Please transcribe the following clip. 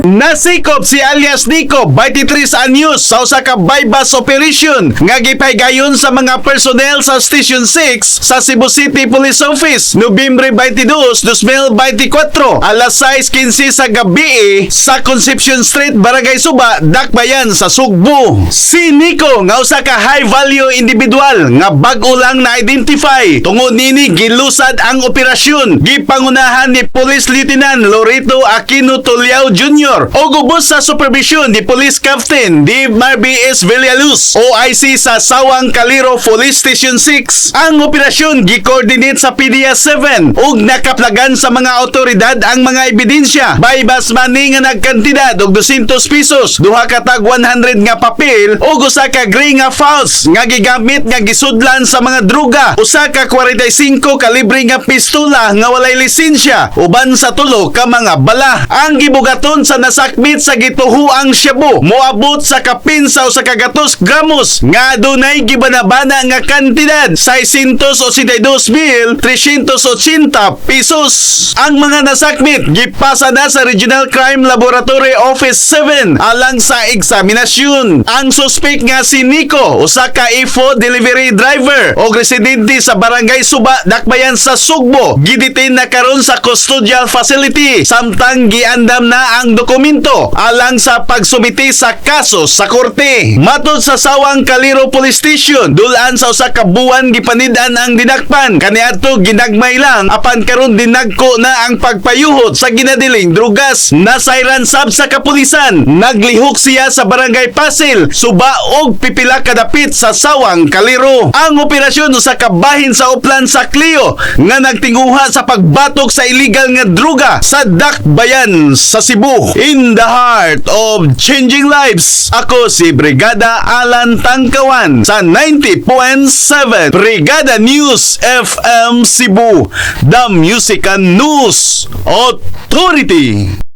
Nasikop si alias Nico 23 sa ANYOS sa usa ka bypass operation nga gipaygayon sa mga personnel sa Station 6 sa Cebu City Police Office Nobyembre 22, 2024 alas 6:15 sa gabi sa Concepcion Street, Barangay Suba, Dakbayan sa Sugbo. Si Nico nga usa ka high value individual nga bag-o lang na-identify. Tungod nini gilusad ang operasyon. Gipangunahan ni Police Lieutenant Lorito Aquino Tuliao Jr. o gubos sa supervision ni Police Captain D. Marby S. Villaluz OIC sa Sawang Caliro Police Station 6. Ang operasyon gi-coordinate sa PDEA 7 ug nakaplagan sa mga otoridad ang mga ebidensya. Bypass money nga nagkantidad og 200 pesos, duha ka tag 100 nga papel ug usa ka gray nga false nga gigamit nga gisudlan sa mga droga, usa ka 45 kalibre nga pistola nga walay lisensya uban sa tulo ka mga bala. Ang gibugaton sa nasakmit sa gituohang SHABU moabot sa kapinsaw sa 100 gramos nga dunay gibanabana nga kantidad 682,380 pesos. Ang mga nasakmit gipasa na sa Regional Crime Laboratory Office 7 alang sa eksaminasyon. Ang suspect nga si Nico, usa ka ifo delivery driver o residente sa Barangay Suba, Dakbayan sa Sugbo, gidetain na karon sa custodial facility samtang giandam na ang dokumento alang sa pagsumiti sa kaso sa korte. Matod sa Sawang Caliro Police Station, dulaan sa usa ka buwan gipanidan ang dinakpan. Kaniadto ginagmay lang apan karon dinagko na ang pagpayuhot sa ginadiling drugas. Nasayran sab sa kapulisan. Naglihok siya sa Barangay Pasil, Suba og pipila kadapit sa Sawang Caliro. Ang operasyon usa ka bahin sa uplan sa Clio nga nagtinguha sa pagbatok sa illegal nga druga sa Dakbayan sa Cebu. In the heart of changing lives, ako si Brigada Alan Tangkawan sa 90.7 Brigada News FM Cebu, the Music and News Authority.